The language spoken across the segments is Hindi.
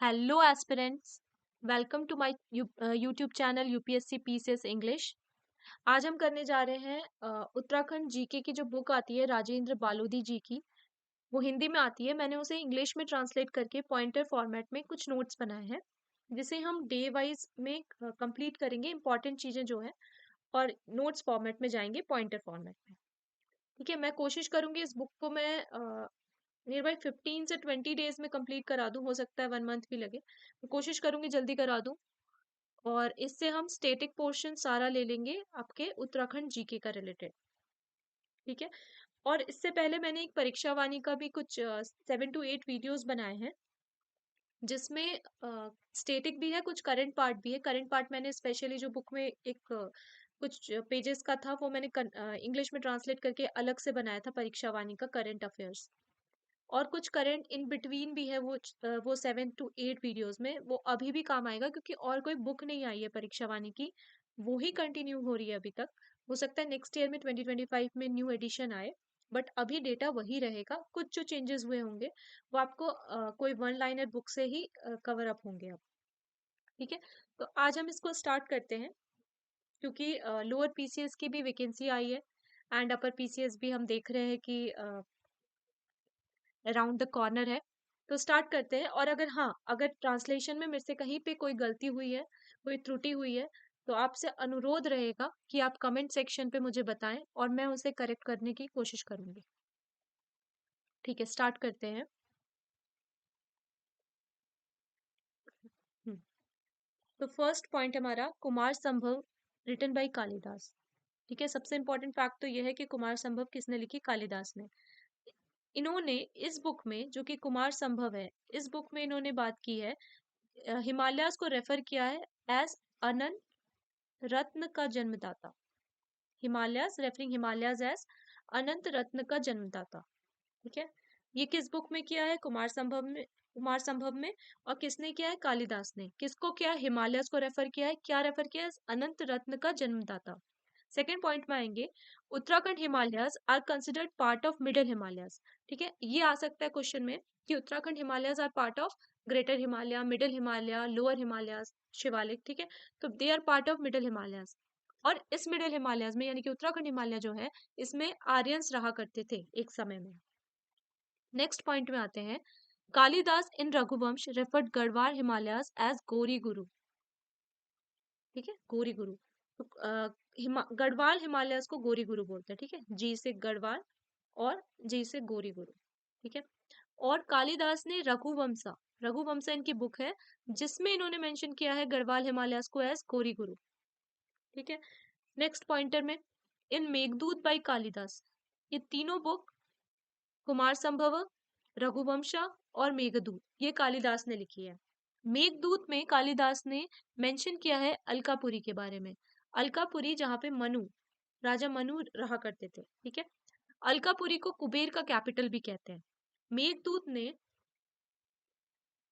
Hello aspirants, welcome to my YouTube channel UPSC PCS English. आज हम करने जा रहे हैं उत्तराखंड जीके की जो बुक आती है राजेंद्र बालोदी जी की। वो हिंदी में आती है, मैंने उसे इंग्लिश में ट्रांसलेट करके पॉइंटर फॉर्मेट में कुछ नोट्स बनाए हैं जिसे हम डे वाइज में कंप्लीट करेंगे, इंपॉर्टेंट चीजें जो है, और नोट्स फॉर्मेट में जाएंगे पॉइंटर फॉर्मेट में। ठीक है, मैं कोशिश करूंगी इस बुक को मैं नियर बाई 15 से 20 डेज में कंप्लीट करा दूं, हो सकता है 1 मंथ भी लगे। मैं कोशिश करूंगी जल्दी करा दूं। और इससे हम स्टेटिक पोर्शन सारा ले लेंगे आपके उत्तराखंड जीके का रिलेटेड। ठीक है, और इससे पहले मैंने एक परीक्षा वाणी का भी कुछ 7 to 8 वीडियोस बनाए हैं जिसमें स्टेटिक भी है, कुछ करंट पार्ट भी है। करंट पार्ट मैंने स्पेशली जो बुक में एक कुछ पेजेस का था वो मैंने इंग्लिश में ट्रांसलेट करके अलग से बनाया था, परीक्षा वाणी का करंट अफेयर्स। और कुछ करंट इन बिटवीन भी है, वो 7 to 8 वीडियोस में वो अभी भी काम आएगा क्योंकि और कोई बुक नहीं आई है परीक्षा वाणी की, वो ही कंटिन्यू हो रही है अभी तक। हो सकता है नेक्स्ट ईयर में 2025 में न्यू एडिशन आए, बट अभी डेटा वही रहेगा। कुछ जो चेंजेस हुए होंगे वो आपको कोई वन लाइनर बुक से ही कवर अप होंगे अब। ठीक है, तो आज हम इसको स्टार्ट करते हैं क्योंकि लोअर पीसीएस की भी वैकेंसी आई है एंड अपर पीसीएस भी हम देख रहे हैं कि अराउंड द कॉर्नर है। तो स्टार्ट करते हैं। और अगर हाँ, अगर ट्रांसलेशन में मेरे से कहीं पे कोई गलती हुई है, कोई त्रुटि हुई है, तो आपसे अनुरोध रहेगा कि आप कमेंट सेक्शन पे मुझे बताएं और मैं उसे करेक्ट करने की कोशिश करूंगी। ठीक है, स्टार्ट करते हैं। हम्म, तो फर्स्ट पॉइंट हमारा कुमार संभव रिटन बाय कालिदास। ठीक है, सबसे इंपॉर्टेंट फैक्ट तो यह है कि कुमार संभव किसने लिखी? कालिदास ने। इन्होंने इस बुक में, जो कि कुमार संभव है, इस बुक में इन्होंने बात की है, हिमालयास को रेफर किया है एज अनंत रत्न का जन्मदाता। हिमालयास, रेफरिंग हिमालयास एज अनंत रत्न का जन्मदाता। ठीक है, ये किस बुक में किया है? कुमार संभव में। कुमार संभव में। और किसने किया है? कालिदास ने। किसको किया है? हिमालयस को रेफर किया है। क्या रेफर किया है? अनंत रत्न का जन्मदाता। सेकेंड पॉइंट में आएंगे, Uttarakhand Himalayas are considered part of middle Himalayas. ठीक है, ये आ सकता है क्वेश्चन में कि Uttarakhand Himalayas are part of greater Himalaya, middle Himalaya, lower Himalayas, Shivalik. ठीक है, तो they are part of middle Himalayas. और इस मिडिल हिमालयस में यानी कि उत्तराखंड हिमालय जो है, इसमें आर्यंस रहा करते थे एक समय में। नेक्स्ट पॉइंट में आते हैं, Kalidas in Raghuvansh referred Garhwal Himalayas as Gauri Guru. ठीक है, गोरी गुरु। तो गढ़वाल हिमालयस को गोरी गुरु बोलते हैं। ठीक है, जी से गढ़वाल और जी से गोरी गुरु। ठीक है, और कालिदास ने रघुवंशा, रघुवंशा इनकी बुक है जिसमें इन्होंने मेंशन किया है गढ़वाल हिमालयस को एज गोरी गुरु। ठीक है, नेक्स्ट पॉइंटर में, इन मेघदूत बाई कालिदास, ये तीनों बुक कुमार संभव, रघुवंशा और मेघदूत, ये कालिदास ने लिखी है। मेघदूत में कालिदास ने मेंशन किया है अलकापुरी के बारे में। अलकापुरी जहाँ पे मनु, राजा मनु रहा करते थे। ठीक है, अलकापुरी को कुबेर का कैपिटल भी कहते हैं। मेघदूत ने,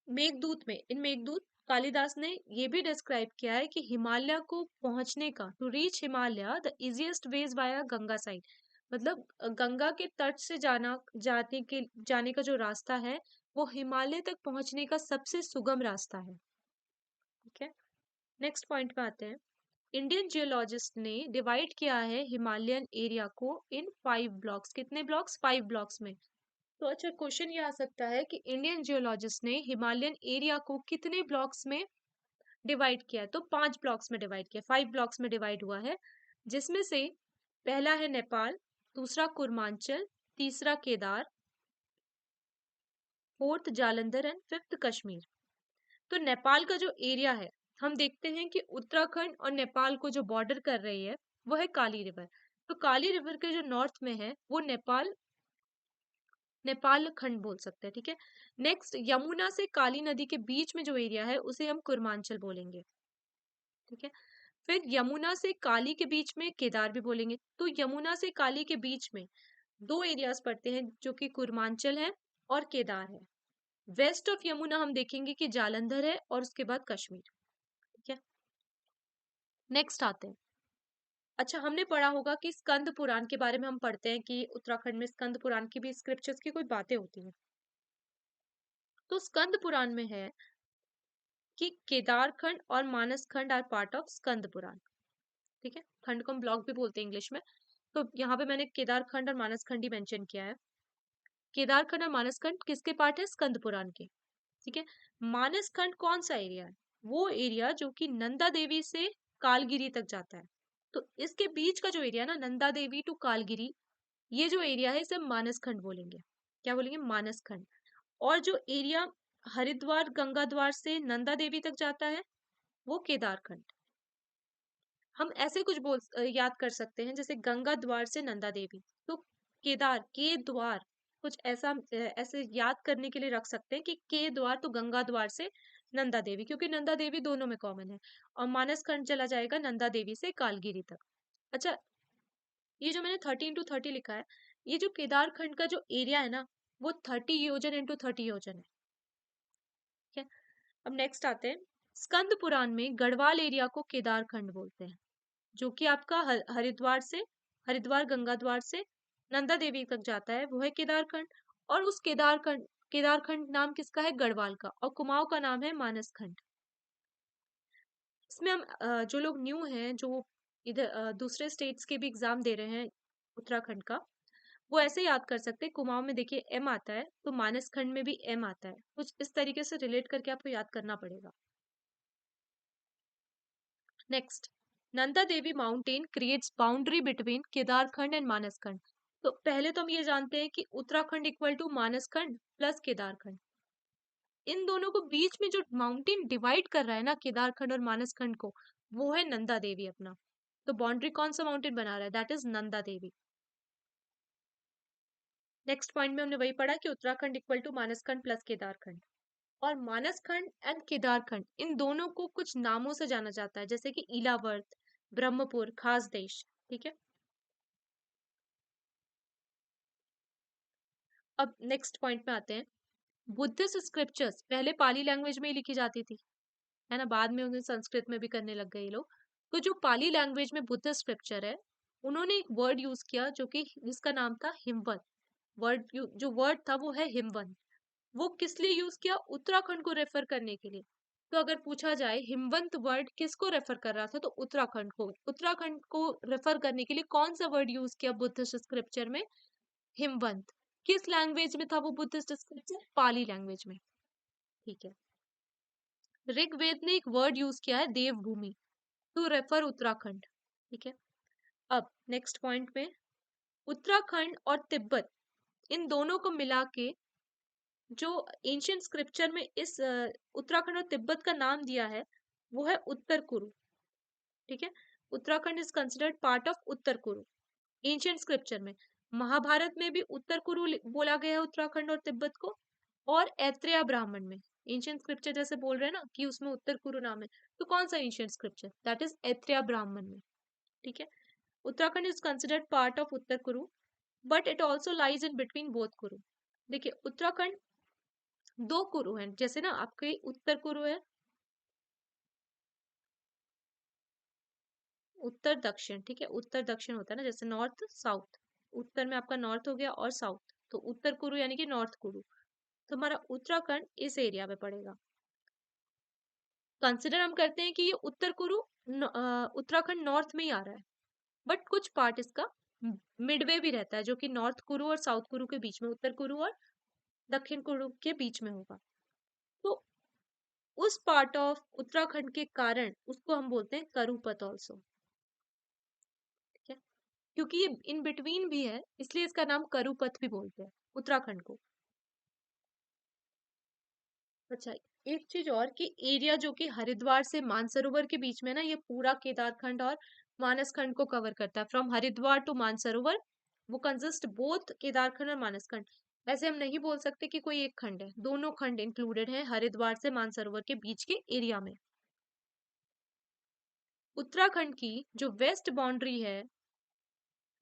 मेघदूत में, इन मेघदूत कालिदास ने ये भी डिस्क्राइब किया है कि हिमालय को पहुंचने का, to reach Himalaya the easiest ways via Ganga side, मतलब गंगा के तट से जाने का जो रास्ता है वो हिमालय तक पहुंचने का सबसे सुगम रास्ता है। ठीक है, नेक्स्ट पॉइंट पे आते हैं। इंडियन जियोलॉजिस्ट ने डिवाइड किया है हिमालयन एरिया को इन 5 ब्लॉक्स। कितने ब्लॉक्स? 5 ब्लॉक्स में। तो अच्छा, क्वेश्चन ये आ सकता है कि इंडियन जियोलॉजिस्ट ने हिमालयन एरिया को कितने ब्लॉक्स में डिवाइड किया? तो 5 ब्लॉक्स में डिवाइड किया, 5 ब्लॉक्स में डिवाइड हुआ है, जिसमें से पहला है नेपाल, दूसरा कुर्मांचल, तीसरा Kedar, fourth Jalandhar and fifth Kashmir. तो नेपाल का जो एरिया है, हम देखते हैं कि उत्तराखंड और नेपाल को जो बॉर्डर कर रही है वो है काली रिवर। तो काली रिवर के जो नॉर्थ में है वो नेपाल, नेपाल खंड बोल सकते हैं। ठीक है, नेक्स्ट, यमुना से काली नदी के बीच में जो एरिया है उसे हम कुर्मांचल बोलेंगे। ठीक है, फिर यमुना से काली के बीच में केदार भी बोलेंगे। तो यमुना से काली के बीच में दो एरियाज पड़ते हैं जो कि कुर्मांचल है और केदार है। वेस्ट ऑफ यमुना हम देखेंगे कि जालंधर है और उसके बाद कश्मीर। ठीक है, नेक्स्ट आते हैं। अच्छा, हमने पढ़ा होगा कि स्कंद पुराण के बारे में हम पढ़ते हैं कि उत्तराखंड में स्कंद पुराण की भी स्क्रिप्चर्स की कोई बातें होती हैं। तो स्कंद पुराण में है कि केदारखंड और Manaskhand are part of Skanda Purana. ठीक है, खंड को हम ब्लॉक भी बोलते हैं इंग्लिश में, तो यहाँ पे मैंने केदारखंड और मानसखंड ही मेंशन किया है। केदारखंड और मानसखंड किसके पार्ट है? स्कंद पुराण के। ठीक है, मानसखंड कौन सा एरिया है? वो एरिया जो कि नंदा देवी से कालगिरी तक जाता है। तो इसके बीच का जो एरिया ना, नंदा देवी टू कालगिरी, ये जो एरिया है इसे मानसखंड बोलेंगे। क्या बोलेंगे? मानसखंड। और जो एरिया हरिद्वार गंगा द्वार से नंदा देवी तक जाता है वो केदारखंड। हम ऐसे कुछ याद कर सकते हैं, जैसे गंगा द्वार से नंदा देवी, तो केदार के द्वार, कुछ ऐसा ऐसे याद करने के लिए रख सकते हैं कि के द्वार तो गंगा द्वार से नंदा देवी, क्योंकि नंदा देवी दोनों में कॉमन है। और मानसखंड चला जाएगा नंदा देवी से कालगिरी तक। अच्छा, ये जो मैंने 30 into 30 लिखा है, ये जो केदारखंड का जो एरिया है ना, वो 30 योजन into 30 योजन है। ठीक है, अब नेक्स्ट आते हैं, स्कंद पुराण में गढ़वाल एरिया को केदारखंड बोलते हैं, जो कि आपका हरिद्वार से, हरिद्वार गंगा द्वार से नंदा देवी तक जाता है, वो है केदारखंड। और उस केदारखंड, केदारखंड नाम किसका है? गढ़वाल का। और कुमाऊं का नाम है मानसखंड। इसमें हम जो लोग न्यू हैं, जो इधर दूसरे स्टेट्स के भी एग्जाम दे रहे हैं उत्तराखंड का, वो ऐसे याद कर सकते हैं। कुमाऊं में देखिए एम आता है, तो मानसखंड में भी एम आता है, कुछ इस तरीके से रिलेट करके आपको याद करना पड़ेगा। Next, Nanda Devi mountain creates boundary between Kedarkhand and Manaskhand. तो पहले तो हम ये जानते हैं कि Uttarakhand equal to Manaskhand plus Kedarkhand. इन दोनों को बीच में जो माउंटेन डिवाइड कर रहा है ना केदारखंड और मानसखंड को, वो है नंदा देवी अपना। तो बाउंड्री कौन सा माउंटेन बना रहा है? That is Nanda Devi. Next point में हमने वही पढ़ा कि Uttarakhand equal to Manaskhand plus Kedarkhand. और मानसखंड एंड केदारखंड, इन दोनों को कुछ नामों से जाना जाता है, जैसे कि इलावर्त, ब्रह्मपुर, खास देश। ठीक है, अब नेक्स्ट पॉइंट में आते हैं। बुद्धिस्ट स्क्रिप्चर्स पहले पाली लैंग्वेज में ही लिखी जाती थी, है ना, बाद में उन्हें संस्कृत में भी करने लग गए ये लोग। तो जो पाली लैंग्वेज में बुद्धिस्ट स्क्रिप्चर है, उन्होंने एक वर्ड यूज किया जो कि जिसका नाम था हिमवंत। जो वर्ड था वो है हिमवंत। वो किस लिए यूज किया? उत्तराखंड को रेफर करने के लिए। तो अगर पूछा जाए हिमवंत वर्ड किसको रेफर कर रहा था, तो उत्तराखंड को। उत्तराखंड को रेफर करने के लिए कौन सा वर्ड यूज किया बुद्धिस्ट स्क्रिप्चर में? हिमवंत। किस लैंग्वेज में था वो बुद्धिस्ट स्क्रिप्चर? पाली लैंग्वेज में। ठीक है, ऋग्वेद ने एक वर्ड यूज किया है देवभूमि, टू रेफर उत्तराखंड। ठीक है, अब नेक्स्ट पॉइंट में, उत्तराखंड और तिब्बत, इन दोनों को मिला के जो एंशियंट स्क्रिप्चर में इस उत्तराखंड और तिब्बत का नाम दिया है, वो है उत्तर कुरु। ठीक है, Uttarakhand is considered part of Uttar Kuru ancient scripture में। महाभारत में भी उत्तर कुरु बोला गया है उत्तराखंड और तिब्बत को। और ऐत्रेय ब्राह्मण में, एंशियंट स्क्रिप्चर जैसे बोल रहे हैं ना कि उसमें उत्तर कुरु नाम है, तो कौन सा ancient scripture? That is Aitareya Brahmana में। ठीक है, Uttarakhand is considered part of Uttar Kuru, but it also lies in between both Kuru. देखिए, उत्तराखंड दो कुरु हैं, जैसे ना आपके उत्तर कुरु है, उत्तर दक्षिण। ठीक है, उत्तर दक्षिण होता है ना, जैसे नॉर्थ साउथ। उत्तर में आपका नॉर्थ हो गया और साउथ, तो उत्तर कुरु यानी कि नॉर्थ कुरु। तो हमारा उत्तराखंड इस एरिया में पड़ेगा। कंसिडर हम करते हैं कि ये उत्तर कुरु उत्तराखंड नॉर्थ में ही आ रहा है, बट कुछ पार्ट इसका मिडवे भी रहता है, जो कि नॉर्थ कुरु और साउथ कुरु के बीच में, उत्तर कुरु और दक्षिण कुरु के बीच में होगा। तो उस पार्ट ऑफ उत्तराखंड के कारण उसको हम बोलते हैं करुपत ऑल्सो। ठीक है, क्योंकि ये इन बिटवीन भी है, इसलिए इसका नाम करुपथ भी बोलते हैं उत्तराखंड को। अच्छा, एक चीज और कि एरिया जो कि हरिद्वार से मानसरोवर के बीच में ना, ये पूरा केदारखंड और मानसखंड को कवर करता है, फ्रॉम हरिद्वार टू मानसरोवर। वो कंसिस्ट बोथ केदारखंड और मानसखंड। ऐसे हम नहीं बोल सकते कि कोई एक खंड है, दोनों खंड इंक्लूडेड है हरिद्वार से मानसरोवर के बीच के एरिया में। उत्तराखंड की जो वेस्ट बाउंड्री है,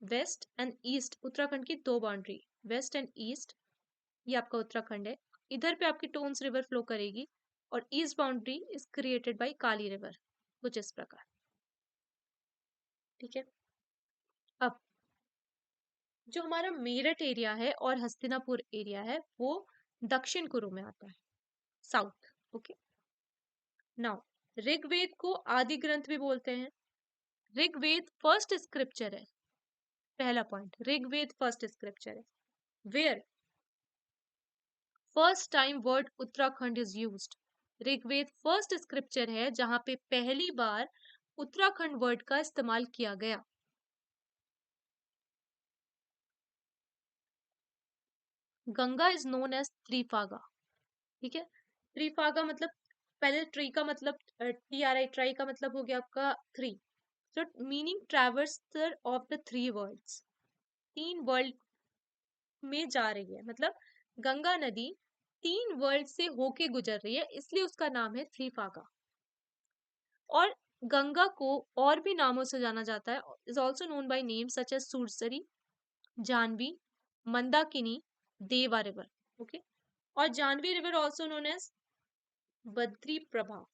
वेस्ट एंड ईस्ट, उत्तराखंड की दो बाउंड्री, वेस्ट एंड ईस्ट, ये आपका उत्तराखंड है। इधर पे आपकी टोन्स रिवर फ्लो करेगी, और east boundary is created by Kali river, कुछ इस प्रकार। ठीक है, अब जो हमारा मेरठ एरिया है और हस्तिनापुर एरिया है, वो दक्षिण कुरु में आता है, साउथ। ओके, नाउ ऋग्वेद को आदि ग्रंथ भी बोलते हैं। ऋग्वेद फर्स्ट स्क्रिप्चर है, पहला पॉइंट, ऋग्वेद फर्स्ट स्क्रिप्चर है। Where first time word Uttarakhand is used, Rigveda first scripture है जहां पे पहली बार उत्तराखंड वर्ड का इस्तेमाल किया गया। गंगा इज नोन एज त्रिफागा, ठीक है। त्रिफागा मतलब, पहले ट्री का मतलब TRI, ट्राई का मतलब हो गया आपका three, so meaning traverser of the three worlds, तीन वर्ल्ड में जा रही है, मतलब गंगा नदी तीन वर्ल्ड से होके गुजर रही है, इसलिए उसका नाम है त्रिफागा। और गंगा को और भी नामों से जाना जाता है, is also known by name such as Sursari, Jahnavi, Mandakini, Deva river, okay. और Jahnavi river also known as Badri Prabha,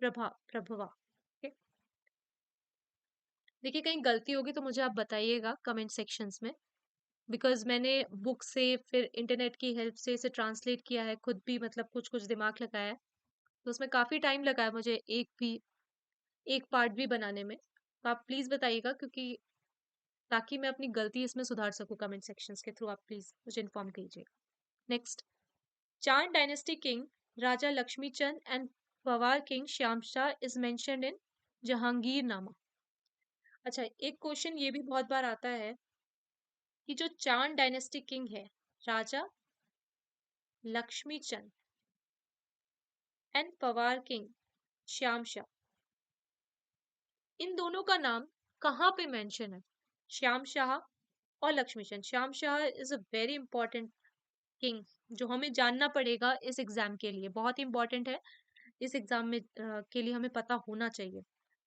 Prabhava, okay. देखिए कहीं गलती होगी तो मुझे आप बताइएगा कमेंट सेक्शंस में, बिकॉज मैंने बुक से फिर इंटरनेट की हेल्प से इसे ट्रांसलेट किया है, खुद भी मतलब कुछ कुछ दिमाग लगाया है, तो उसमें काफी टाइम लगा है मुझे एक पार्ट भी बनाने में। तो आप प्लीज बताइएगा, क्योंकि ताकि मैं अपनी गलती इसमें सुधार सकूं, कमेंट सेक्शंस के थ्रू आप प्लीज मुझे इन्फॉर्म कीजिए। नेक्स्ट, चांद dynasty king Raja Lakshmi Chand and Pawar king Shyam Shah is mentioned in Jahangir नामा। अच्छा, एक क्वेश्चन ये भी बहुत बार आता है कि जो चांद डायनेस्टी किंग है, राजा लक्ष्मी चंद एंड पवार किंग श्याम शाह, इन दोनों का नाम कहाँ पे मेंशन है? श्याम शाह और Lakshmi Chand. Shyam Shah is a very important king, जो हमें जानना पड़ेगा इस एग्जाम के लिए, बहुत ही इंपॉर्टेंट है इस एग्जाम में, के लिए हमें पता होना चाहिए,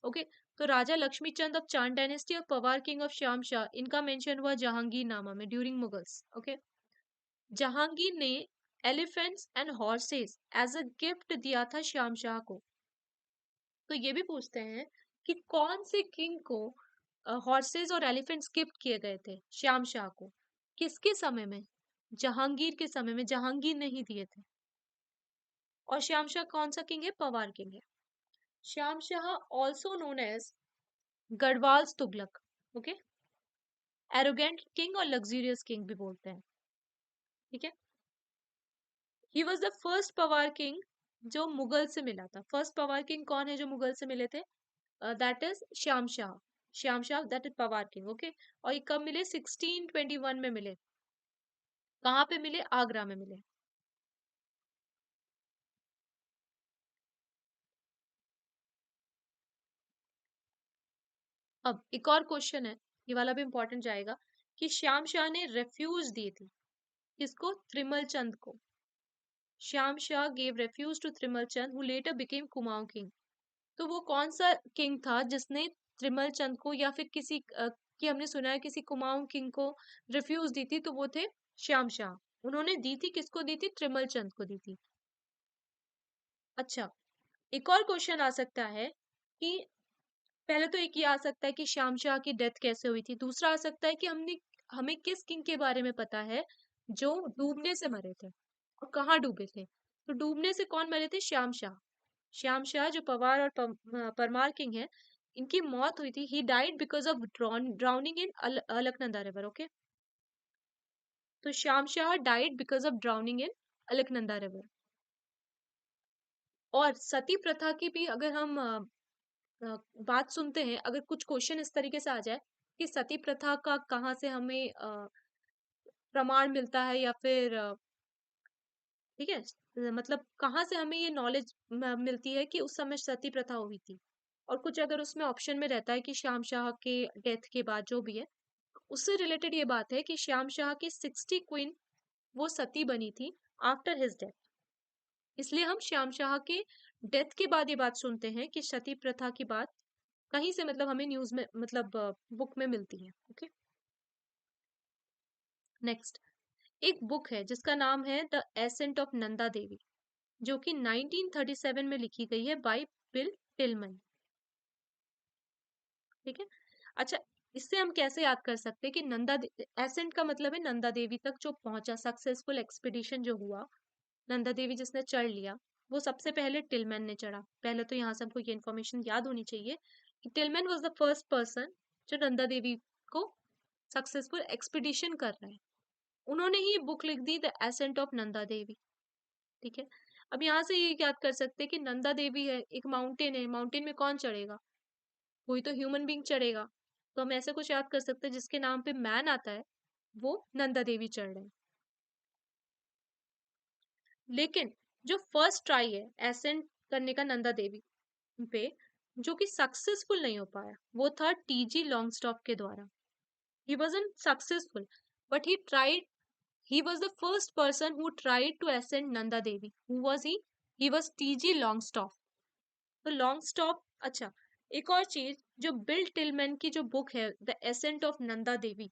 ओके। तो राजा लक्ष्मी चंद ऑफ चांद डायनेस्टी और पवार किंग ऑफ श्याम शाह, इनका मेंशन हुआ जहांगीर नामा में ड्यूरिंग मुगल्स, ओके। जहांगीर ने elephants and horses as a gift दिया था श्याम शाह को। तो ये भी पूछते हैं कि कौन से किंग को हॉर्सेस और एलिफेंट्स गिफ्ट किए गए थे श्याम शाह को, किसके समय में? जहांगीर के समय में, जहांगीर ने ही दिए थे। और श्याम शाह कौन सा किंग है? पवार किंग है। Shyam Shah also known as Garhwal Tughlaq, okay, arrogant king और लग्जूरियस किंग भी बोलते हैं, ठीक है। He was the first Pawar king जो मुगल से मिला था। फर्स्ट पवार किंग कौन है जो मुगल से मिले थे? That is Shyam Shah, Shyam Shah that is Pawar king, okay. और ये कब मिले? 1621 में मिले। कहाँ पे मिले? आगरा में मिले। अब एक और क्वेश्चन है, ये वाला भी इंपॉर्टेंट जाएगा, कि श्याम शाह ने रेफ्यूज दी थी किसको? त्रिमल चंद को। Shyam Shah gave refuge to Trimal Chand who later became Kumaon king. तो वो कौन सा किंग था जिसने त्रिमल चंद को, या फिर किसी कि हमने सुना है किसी कुमाऊं किंग को रिफ्यूज दी थी, तो वो थे श्याम शाह। उन्होंने दी थी, किसको दी थी? त्रिमल चंद को दी थी। अच्छा, एक और क्वेश्चन आ सकता है कि पहले तो एक ये आ सकता है कि श्याम शाह की डेथ कैसे हुई थी, दूसरा आ सकता है कि हमें किस किंग के बारे में पता है जो डूबने से मरे थे, और कहाँ डूबे थे। तो डूबने से कौन मरे थे? श्याम शाह। श्याम शाह जो पवार और परमार किंग है, इनकी मौत हुई थी, he died because of drowning in Alaknanda river, okay. तो Shyam Shah died because of drowning in Alaknanda river. और सती प्रथा की भी अगर हम बात सुनते हैं, अगर कुछ क्वेश्चन इस तरीके से आ जाए कि सती प्रथा का कहाँ से हमें प्रमाण मिलता है, या फिर ठीक है, मतलब कहाँ से हमें ये नॉलेज मिलती है कि उस समय सती प्रथा हुई थी, और कुछ अगर उसमें ऑप्शन में रहता है कि श्याम शाह के डेथ के बाद जो भी है, उससे रिलेटेड ये बात है कि श्याम शाह की 60 क्वीन वो सती बनी थी आफ्टर हिज डेथ। इसलिए हम श्याम शाह के डेथ के बाद ये बात सुनते हैं कि सती प्रथा की बात कहीं से, मतलब हमें न्यूज में, मतलब बुक में मिलती है, ओके। नेक्स्ट, एक बुक है जिसका नाम है the ascent of Nanda Devi, जो कि 1937 में लिखी गई है बाय बिल टिलमन, ठीक है। अच्छा, इससे हम कैसे याद कर सकते हैं कि एसेंट का मतलब है नंदा देवी तक जो पहुंचा, सक्सेसफुल एक्सपीडिशन जो हुआ, नंदा देवी जिसने चढ़ लिया, वो सबसे पहले टिलमैन ने चढ़ा। पहले तो यहाँ से हमको ये इन्फॉर्मेशन याद होनी चाहिए कि Tillman was the first person जो नंदा देवी को सक्सेसफुल एक्सपीडिशन कर रहा है। उन्होंने ही बुक लिख दी the ascent of Nanda Devi. ठीक है, अब यहाँ से ये याद कर सकते हैं कि नंदा देवी है, एक माउंटेन है, माउंटेन में कौन चढ़ेगा? कोई तो ह्यूमन बींग चढ़ेगा। तो हम ऐसे कुछ याद कर सकते हैं जिसके नाम पे मैन आता है, वो नंदा देवी चढ़ रहे हैं। लेकिन जो फर्स्ट ट्राई है एसेंट करने का नंदा देवी पे, जो कि सक्सेसफुल नहीं हो पाया, वो था टीजी लॉन्गस्टॉप के द्वारा। He wasn't successful, but he tried. He was the first person who tried to ascend Nanda Devi. Who was he? He was T G Longstaff. तो लॉन्गस्टॉप, अच्छा, एक और चीज, जो बिल टिलमैन की जो बुक है the ascent of Nanda Devi,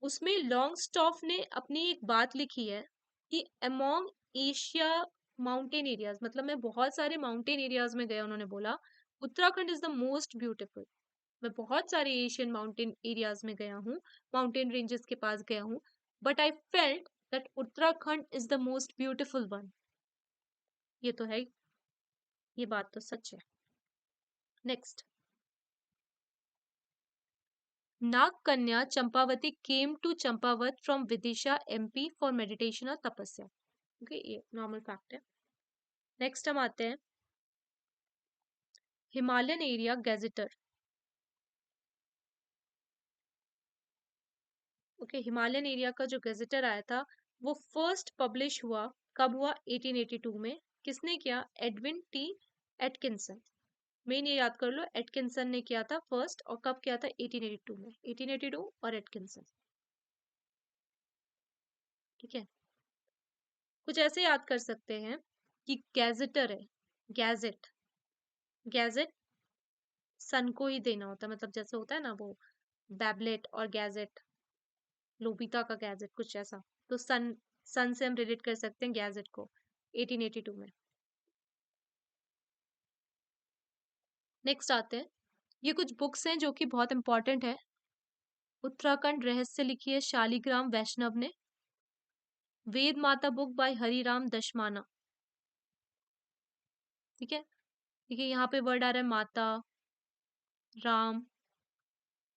उसमें लॉन्गस्टॉफ ने अपनी एक बात लिखी है कि अमोंग एशिया माउंटेन एरियाज, मतलब मैं बहुत सारे माउंटेन एरियाज में गया, उन्होंने बोला Uttarakhand is the most beautiful. मैं बहुत सारे एशियन माउंटेन एरियाज में गया हूँ, माउंटेन रेंजेस के पास गया हूँ, but I felt that Uttarakhand is the most beautiful one. ये तो है, ये बात तो सच है। नेक्स्ट, नाग कन्या Champavati came to Champawat from Vidisha MP for meditation और तपस्या। ओके, ये नॉर्मल फैक्ट है। नेक्स्ट हम आते हैं Himalayan area gazetteer. Okay, Himalayan area का जो गैजेटर आया था वो फर्स्ट पब्लिश हुआ, कब हुआ? 1882 में। किसने किया? Edwin T Atkinson. मेन ये याद कर लो, एटकिंसन ने किया था फर्स्ट, और कब किया था? 1882 में। 1882 और एटकिंसन। ठीक है, कुछ ऐसे याद कर सकते हैं कि गैजेटर है, गैजेट, गैजेट सन को ही देना होता है, मतलब जैसे होता है ना वो बैबलेट और गैजेट, लोबिता का गैजेट, कुछ ऐसा। तो सन, सन से हम रिलेट कर सकते हैं गैजेट को, 1882 में। नेक्स्ट आते हैं, ये कुछ बुक्स हैं जो कि बहुत इंपॉर्टेंट है। उत्तराखंड रहस्य लिखी है शालिग्राम वैष्णव ने। वेद माता बुक बाय हरिराम दशमाना। ठीक है, देखिए यहाँ पे वर्ड आ रहा है माता, राम,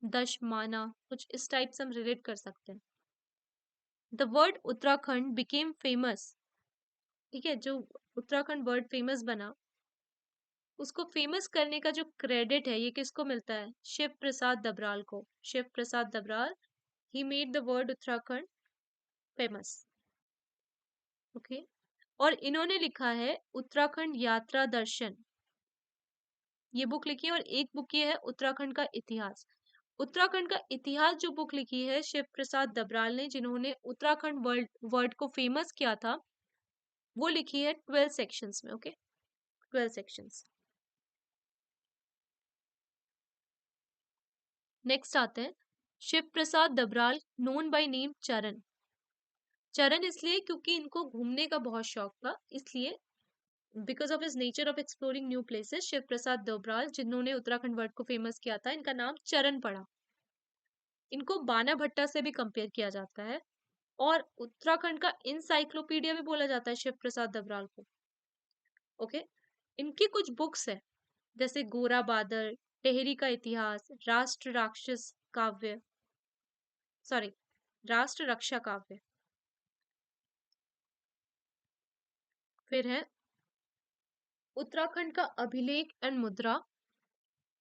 दशमाना, कुछ इस टाइप से हम रिलेट कर सकते हैं। The word Uttarakhand became famous. ठीक है, जो उत्तराखंड वर्ड फेमस बना, उसको फेमस करने का जो क्रेडिट है ये किसको मिलता है? शिव प्रसाद दबराल को। Shiv Prasad Dabral, he made the word Uttarakhand famous. Okay, और इन्होंने लिखा है उत्तराखंड यात्रा दर्शन, ये बुक लिखी है। और एक बुक ये है उत्तराखंड का इतिहास। उत्तराखंड का इतिहास जो बुक लिखी है शिव प्रसाद दबराल ने, जिन्होंने उत्तराखंड वर्ल्ड वर्ड को फेमस किया था, वो लिखी है 12 सेक्शंस में। Okay, 12 sections. नेक्स्ट आते हैं Shiv Prasad दबराल, known by name चरण। चरण इसलिए क्योंकि इनको घूमने का बहुत शौक था, इसलिए because of his nature of exploring new places, Shiv Prasad Dobral, जिन्होंने उत्तराखंड वर्ड को फेमस किया था, इनका नाम चरण पड़ा। इनको बाना भट्टा से भी कंपेयर किया जाता है, और उत्तराखंड का इंसाइक्लोपीडिया भी बोला जाता है शिव प्रसाद डोबराल को। ओके, इनकी कुछ बुक्स है, जैसे गोरा बादल, टेहरी का इतिहास, राष्ट्र राक्षस काव्य, सॉरी, राष्ट्र रक्षा काव्य। फिर है उत्तराखंड का अभिलेख एंड मुद्रा,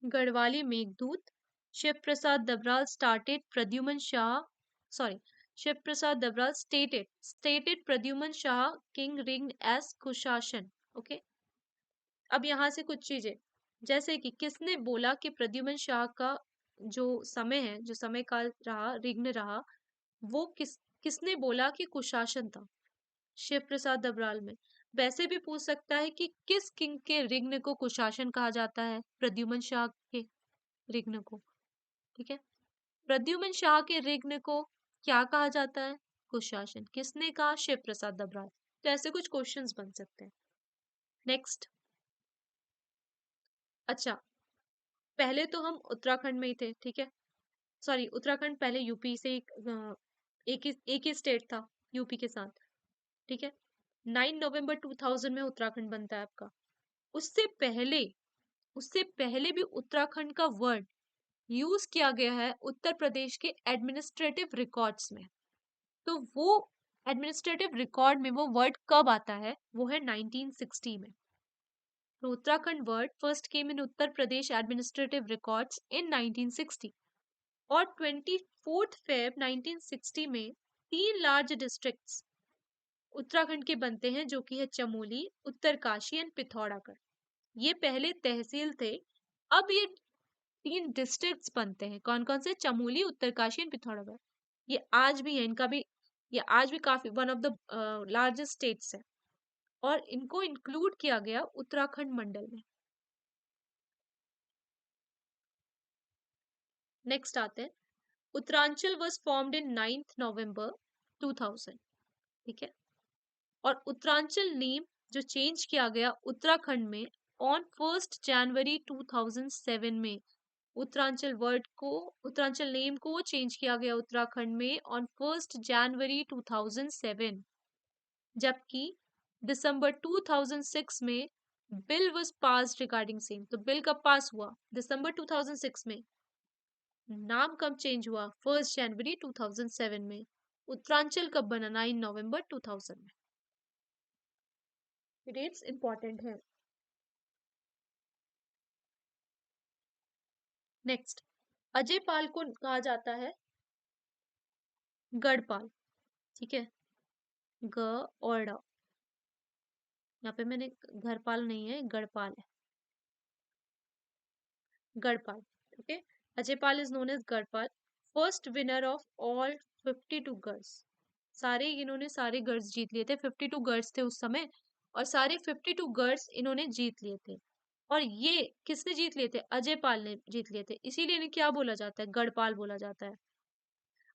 Garhwali Meghdoot. Shiv Prasad Dabral started Pradyuman Shah, sorry, Shiv Prasad Dabral stated Pradyuman Shah king ring as कुशासन। ओके, अब यहाँ से कुछ चीजें, जैसे कि किसने बोला कि प्रद्युमन शाह का जो समय है, जो समय काल रहा, रिग्न रहा, वो किसने बोला कि कुशासन था? शिव प्रसाद दबराल में। वैसे भी पूछ सकता है कि किस किंग के रिग्न को कुशासन कहा जाता है? प्रद्युमन शाह के रिग्न को। ठीक है, प्रद्युमन शाह के रिग्न को क्या कहा जाता है? कुशासन। किसने कहा? शिव प्रसाद दबराल। तो ऐसे कुछ क्वेश्चंस बन सकते हैं। नेक्स्ट, अच्छा, पहले तो हम उत्तराखंड में ही थे, ठीक है, सॉरी, उत्तराखंड पहले यूपी से एक ही स्टेट था यूपी के साथ। ठीक है, 9 नवंबर 2000 में उत्तराखंड बनता है आपका। उससे पहले उससे पहले भी उत्तराखंड का वर्ड यूज किया गया है उत्तर प्रदेश के एडमिनिस्ट्रेटिव रिकॉर्ड्स में। तो वो एडमिनिस्ट्रेटिव रिकॉर्ड में वो वर्ड कब आता है, वो है 1960 में। तो Uttarakhand word first came in Uttar Pradesh administrative records in 1960। और 24 फेब 1960 में 3 लार्ज डिस्ट्रिक्ट्स उत्तराखंड के बनते हैं, जो कि है चमोली, उत्तरकाशी एंड पिथौरागढ़। ये पहले तहसील थे, अब ये 3 डिस्ट्रिक्ट्स बनते हैं। कौन कौन से? चमोली, उत्तरकाशी एंड पिथौरागढ़। ये आज भी है, इनका भी, ये आज भी काफी one of the largest states है, और इनको इंक्लूड किया गया उत्तराखंड मंडल में। नेक्स्ट आते हैं, उत्तरांचल वॉज फॉर्म्ड इन 9 नवंबर 2000। ठीक है, और उत्तरांचल नेम जो चेंज किया गया उत्तराखंड में ऑन 1 जनवरी 2007 में। उत्तरांचल वर्ड को, उत्तरांचल नेम को चेंज किया गया उत्तराखंड में ऑन 1 जनवरी 2007। जबकि दिसंबर 2006 में bill was pass regarding same. तो बिल कब पास हुआ? दिसंबर 2006 में। नाम कब चेंज हुआ? 1 जनवरी 2007 में। उत्तरांचल कब बना? 9 नवंबर 2000 में। डेट्स इंपॉर्टेंट है। नेक्स्ट, अजय पाल को कहा जाता है गढ़पाल। ठीक है, ग और ड, यहाँ पे मैंने घरपाल नहीं है, गढ़पाल है, Garhpal. Okay, Ajay Pal is known as Garhpal. First winner of all 52 girls. सारे इन्होंने सारे गर्ल्स जीत लिए थे, 52 गर्ल्स थे उस समय, और सारे 52 गर्ल्स इन्होंने जीत लिए थे। और ये किसने जीत लिए थे? अजय पाल ने जीत लिए थे, इसीलिए इन्हें क्या बोला जाता है? गढ़पाल बोला जाता है।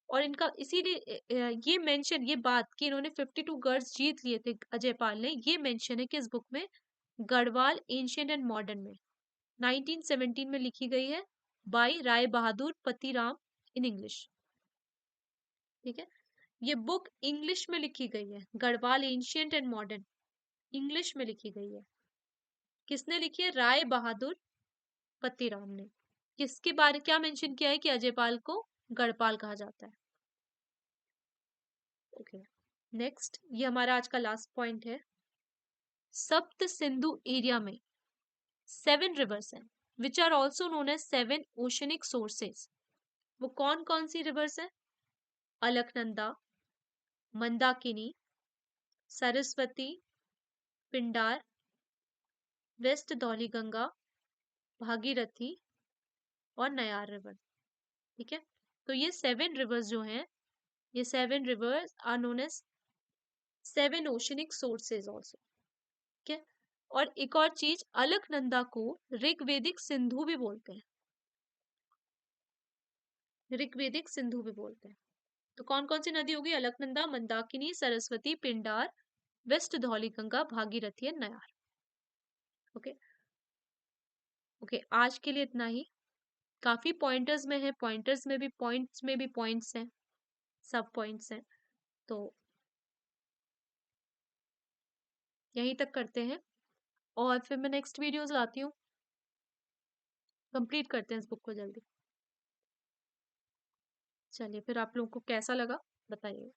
और इनका इसीलिए ये मेंशन, ये बात कि इन्होंने 52 गर्ल्स जीत लिए थे अजय पाल ने, ये मेंशन है किस बुक में? गढ़वाल एंशिएंट एंड मॉडर्न में, 1917 में लिखी गई है, by Rai Bahadur Patiram, in English. ठीक है, ये बुक इंग्लिश में लिखी गई है, Garhwal ancient and modern, English में लिखी गई है। किसने लिखी है? राय बहादुर पतिराम ने। किसके बारे क्या मेंशन किया है कि अजय पाल को गढ़पाल कहा जाता है? ओके, नेक्स्ट, ये हमारा आज का लास्ट पॉइंट है। सप्त सिंधु एरिया में 7 रिवर्स हैं, which are also known as 7 oceanic sources. वो कौन कौन सी रिवर्स है? अलकनंदा, मंदाकिनी, सरस्वती, पिंडार, वेस्ट धौलीगंगा, भागीरथी और नयार रिवर। ठीक है, तो ये 7 रिवर्स जो हैं, ये 7 rivers are known as 7 oceanic sources also. ठीक है, और एक और चीज, अलकनंदा को ऋग्वेदिक सिंधु भी बोलते हैं, ऋग्वेदिक सिंधु भी बोलते हैं। तो कौन कौन सी नदी होगी? अलकनंदा, मंदाकिनी, सरस्वती, पिंडार, वेस्ट धौलीगंगा, भागीरथी और नयार। ओके, ओके, आज के लिए इतना ही। काफी पॉइंटर्स में है, पॉइंटर्स में भी पॉइंट्स में भी पॉइंट्स हैं, सब पॉइंट्स हैं। तो यहीं तक करते हैं, और फिर मैं नेक्स्ट वीडियोस लाती हूँ। कंप्लीट करते हैं इस बुक को जल्दी। चलिए, फिर आप लोगों को कैसा लगा बताइए।